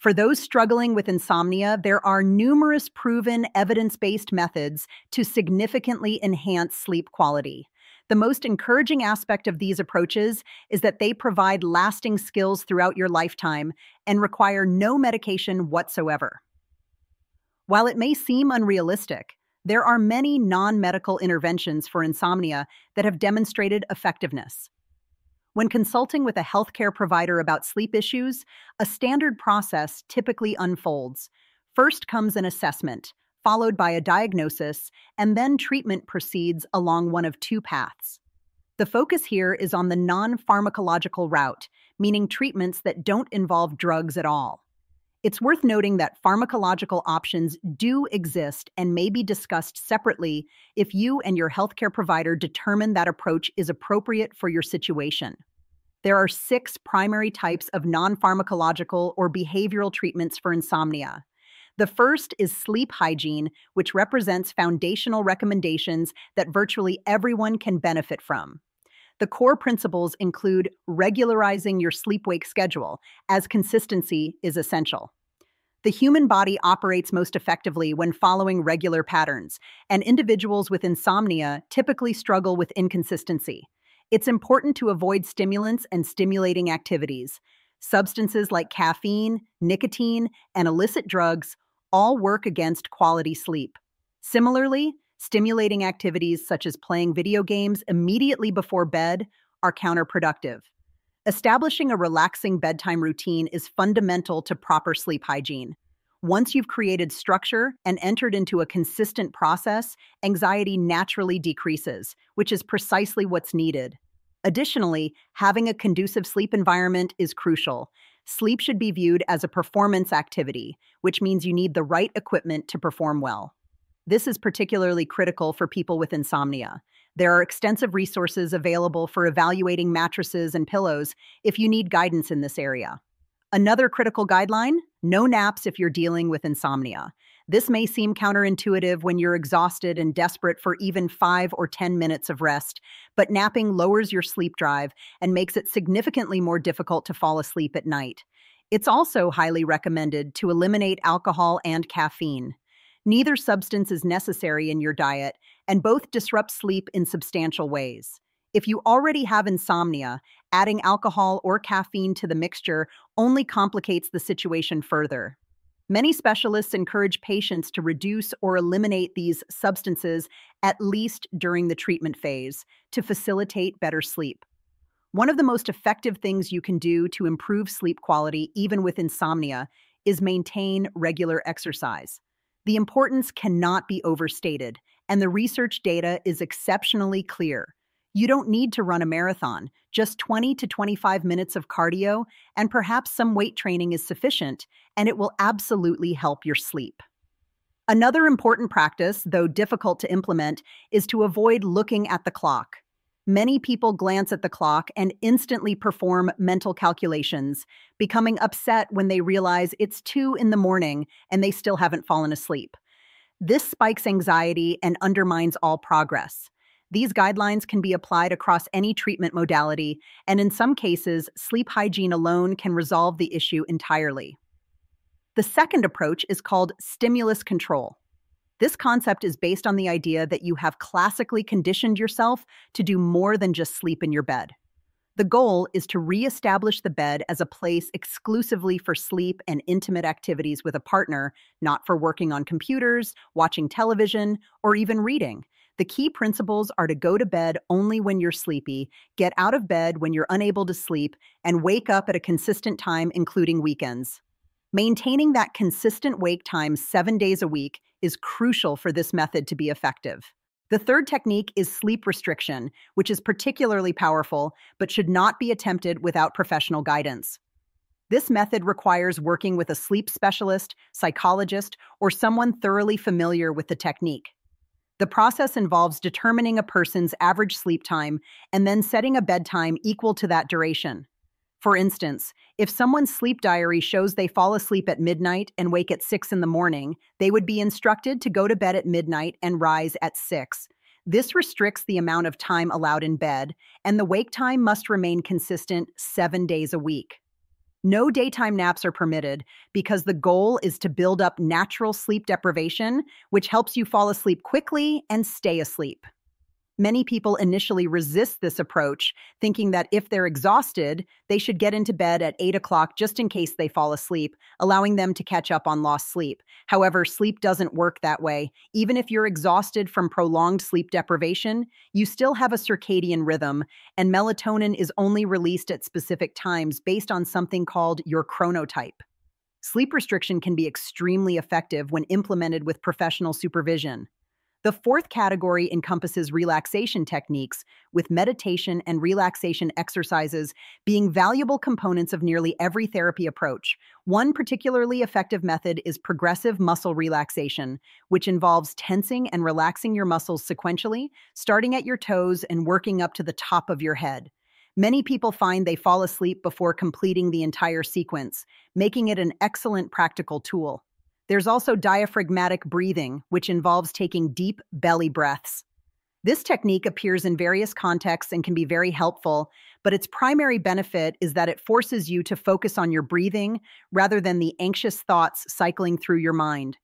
For those struggling with insomnia, there are numerous proven evidence-based methods to significantly enhance sleep quality. The most encouraging aspect of these approaches is that they provide lasting skills throughout your lifetime and require no medication whatsoever. While it may seem unrealistic, there are many non-medical interventions for insomnia that have demonstrated effectiveness. When consulting with a healthcare provider about sleep issues, a standard process typically unfolds. First comes an assessment, followed by a diagnosis, and then treatment proceeds along one of two paths. The focus here is on the non-pharmacological route, meaning treatments that don't involve drugs at all. It's worth noting that pharmacological options do exist and may be discussed separately if you and your healthcare provider determine that approach is appropriate for your situation. There are 6 primary types of non-pharmacological or behavioral treatments for insomnia. The first is sleep hygiene, which represents foundational recommendations that virtually everyone can benefit from. The core principles include regularizing your sleep-wake schedule, as consistency is essential. The human body operates most effectively when following regular patterns, and individuals with insomnia typically struggle with inconsistency. It's important to avoid stimulants and stimulating activities. Substances like caffeine, nicotine, and illicit drugs all work against quality sleep. Similarly, stimulating activities such as playing video games immediately before bed are counterproductive. Establishing a relaxing bedtime routine is fundamental to proper sleep hygiene. Once you've created structure and entered into a consistent process, anxiety naturally decreases, which is precisely what's needed. Additionally, having a conducive sleep environment is crucial. Sleep should be viewed as a performance activity, which means you need the right equipment to perform well. This is particularly critical for people with insomnia. There are extensive resources available for evaluating mattresses and pillows if you need guidance in this area. Another critical guideline: no naps if you're dealing with insomnia. This may seem counterintuitive when you're exhausted and desperate for even 5 or 10 minutes of rest, but napping lowers your sleep drive and makes it significantly more difficult to fall asleep at night. It's also highly recommended to eliminate alcohol and caffeine. Neither substance is necessary in your diet, and both disrupt sleep in substantial ways. If you already have insomnia, adding alcohol or caffeine to the mixture only complicates the situation further. Many specialists encourage patients to reduce or eliminate these substances at least during the treatment phase to facilitate better sleep. One of the most effective things you can do to improve sleep quality, even with insomnia, is maintain regular exercise. The importance cannot be overstated, and the research data is exceptionally clear. You don't need to run a marathon. Just 20 to 25 minutes of cardio and perhaps some weight training is sufficient, and it will absolutely help your sleep. Another important practice, though difficult to implement, is to avoid looking at the clock. Many people glance at the clock and instantly perform mental calculations, becoming upset when they realize it's 2 in the morning and they still haven't fallen asleep. This spikes anxiety and undermines all progress. These guidelines can be applied across any treatment modality, and in some cases, sleep hygiene alone can resolve the issue entirely. The second approach is called stimulus control. This concept is based on the idea that you have classically conditioned yourself to do more than just sleep in your bed. The goal is to reestablish the bed as a place exclusively for sleep and intimate activities with a partner, not for working on computers, watching television, or even reading. The key principles are to go to bed only when you're sleepy, get out of bed when you're unable to sleep, and wake up at a consistent time, including weekends. Maintaining that consistent wake time 7 days a week is crucial for this method to be effective. The third technique is sleep restriction, which is particularly powerful, but should not be attempted without professional guidance. This method requires working with a sleep specialist, psychologist, or someone thoroughly familiar with the technique. The process involves determining a person's average sleep time and then setting a bedtime equal to that duration. For instance, if someone's sleep diary shows they fall asleep at midnight and wake at 6 in the morning, they would be instructed to go to bed at midnight and rise at 6. This restricts the amount of time allowed in bed, and the wake time must remain consistent 7 days a week. No daytime naps are permitted because the goal is to build up natural sleep deprivation, which helps you fall asleep quickly and stay asleep. Many people initially resist this approach, thinking that if they're exhausted, they should get into bed at 8 o'clock just in case they fall asleep, allowing them to catch up on lost sleep. However, sleep doesn't work that way. Even if you're exhausted from prolonged sleep deprivation, you still have a circadian rhythm, and melatonin is only released at specific times based on something called your chronotype. Sleep restriction can be extremely effective when implemented with professional supervision. The fourth category encompasses relaxation techniques, with meditation and relaxation exercises being valuable components of nearly every therapy approach. One particularly effective method is progressive muscle relaxation, which involves tensing and relaxing your muscles sequentially, starting at your toes and working up to the top of your head. Many people find they fall asleep before completing the entire sequence, making it an excellent practical tool. There's also diaphragmatic breathing, which involves taking deep belly breaths. This technique appears in various contexts and can be very helpful, but its primary benefit is that it forces you to focus on your breathing rather than the anxious thoughts cycling through your mind.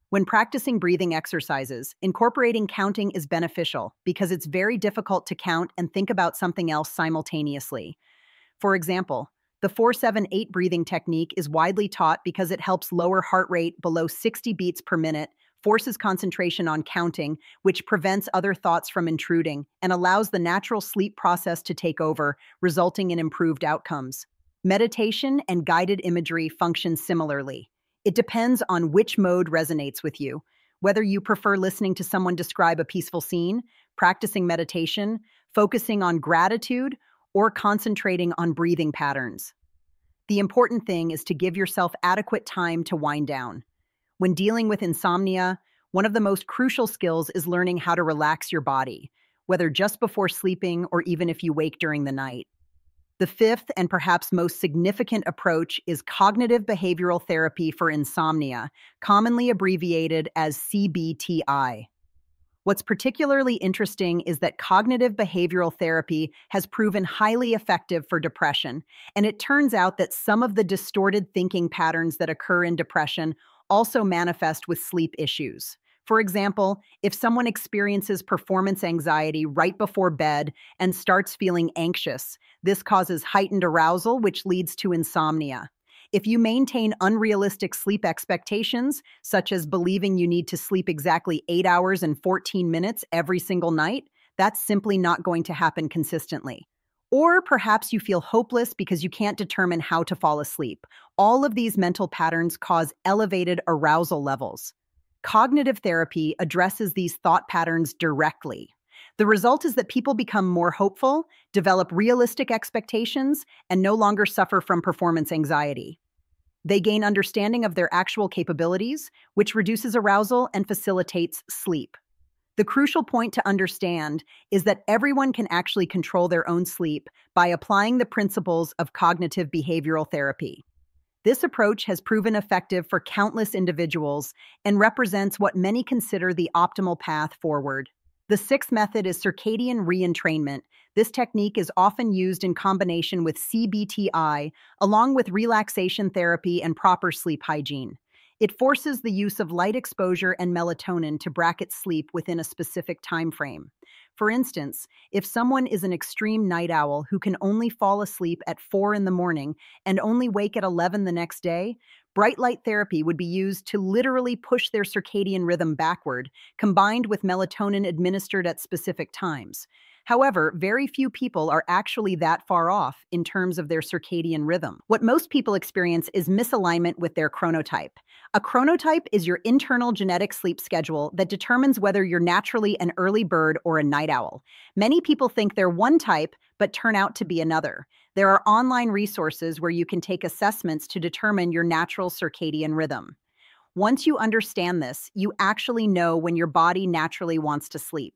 When practicing breathing exercises, incorporating counting is beneficial because it's very difficult to count and think about something else simultaneously. For example, the 4-7-8 breathing technique is widely taught because it helps lower heart rate below 60 beats per minute, forces concentration on counting, which prevents other thoughts from intruding, and allows the natural sleep process to take over, resulting in improved outcomes. Meditation and guided imagery function similarly. It depends on which mode resonates with you, whether you prefer listening to someone describe a peaceful scene, practicing meditation, focusing on gratitude, or concentrating on breathing patterns. The important thing is to give yourself adequate time to wind down. When dealing with insomnia, one of the most crucial skills is learning how to relax your body, whether just before sleeping or even if you wake during the night. The fifth and perhaps most significant approach is cognitive behavioral therapy for insomnia, commonly abbreviated as CBTI. What's particularly interesting is that cognitive behavioral therapy has proven highly effective for depression, and it turns out that some of the distorted thinking patterns that occur in depression also manifest with sleep issues. For example, if someone experiences performance anxiety right before bed and starts feeling anxious, this causes heightened arousal, which leads to insomnia. If you maintain unrealistic sleep expectations, such as believing you need to sleep exactly 8 hours and 14 minutes every single night, that's simply not going to happen consistently. Or perhaps you feel hopeless because you can't determine how to fall asleep. All of these mental patterns cause elevated arousal levels. Cognitive therapy addresses these thought patterns directly. The result is that people become more hopeful, develop realistic expectations, and no longer suffer from performance anxiety. They gain understanding of their actual capabilities, which reduces arousal and facilitates sleep. The crucial point to understand is that everyone can actually control their own sleep by applying the principles of cognitive behavioral therapy. This approach has proven effective for countless individuals and represents what many consider the optimal path forward. The sixth method is circadian re-entrainment. This technique is often used in combination with CBTI, along with relaxation therapy and proper sleep hygiene. It forces the use of light exposure and melatonin to bracket sleep within a specific time frame. For instance, if someone is an extreme night owl who can only fall asleep at 4 in the morning and only wake at 11 the next day, bright light therapy would be used to literally push their circadian rhythm backward, combined with melatonin administered at specific times. However, very few people are actually that far off in terms of their circadian rhythm. What most people experience is misalignment with their chronotype. A chronotype is your internal genetic sleep schedule that determines whether you're naturally an early bird or a night owl. Many people think they're one type, but turn out to be another. There are online resources where you can take assessments to determine your natural circadian rhythm. Once you understand this, you actually know when your body naturally wants to sleep.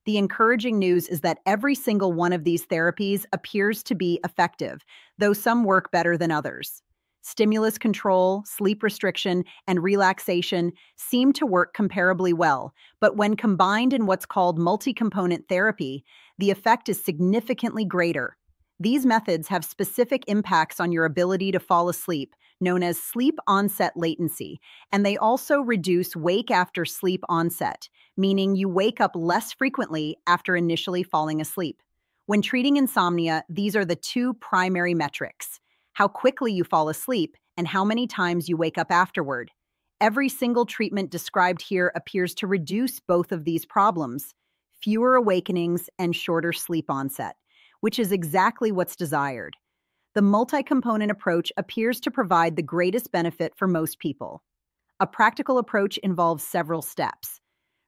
The encouraging news is that every single one of these therapies appears to be effective, though some work better than others. Stimulus control, sleep restriction, and relaxation seem to work comparably well, but when combined in what's called multi-component therapy, the effect is significantly greater. These methods have specific impacts on your ability to fall asleep, known as sleep onset latency, and they also reduce wake after sleep onset, meaning you wake up less frequently after initially falling asleep. When treating insomnia, these are the two primary metrics: how quickly you fall asleep and how many times you wake up afterward. Every single treatment described here appears to reduce both of these problems: fewer awakenings and shorter sleep onset, which is exactly what's desired. The multi-component approach appears to provide the greatest benefit for most people. A practical approach involves several steps.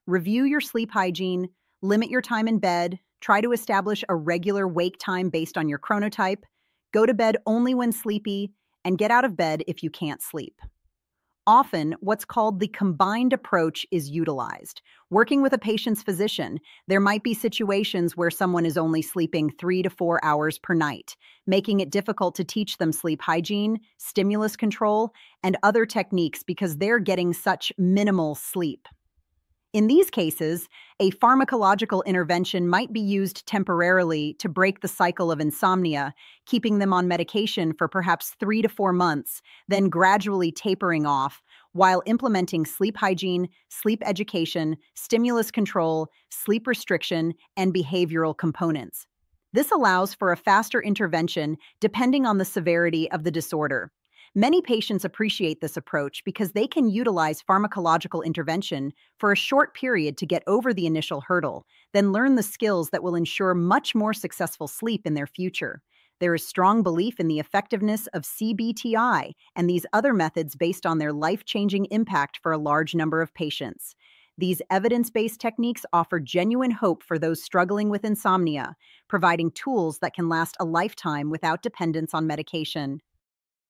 Review your sleep hygiene, limit your time in bed, try to establish a regular wake time based on your chronotype, go to bed only when sleepy, and get out of bed if you can't sleep. Often, what's called the combined approach is utilized. Working with a patient's physician, there might be situations where someone is only sleeping 3 to 4 hours per night, making it difficult to teach them sleep hygiene, stimulus control, and other techniques because they're getting such minimal sleep. In these cases, a pharmacological intervention might be used temporarily to break the cycle of insomnia, keeping them on medication for perhaps 3 to 4 months, then gradually tapering off, while implementing sleep hygiene, sleep education, stimulus control, sleep restriction, and behavioral components. This allows for a faster intervention depending on the severity of the disorder. Many patients appreciate this approach because they can utilize pharmacological intervention for a short period to get over the initial hurdle, then learn the skills that will ensure much more successful sleep in their future. There is strong belief in the effectiveness of CBTI and these other methods based on their life-changing impact for a large number of patients. These evidence-based techniques offer genuine hope for those struggling with insomnia, providing tools that can last a lifetime without dependence on medication.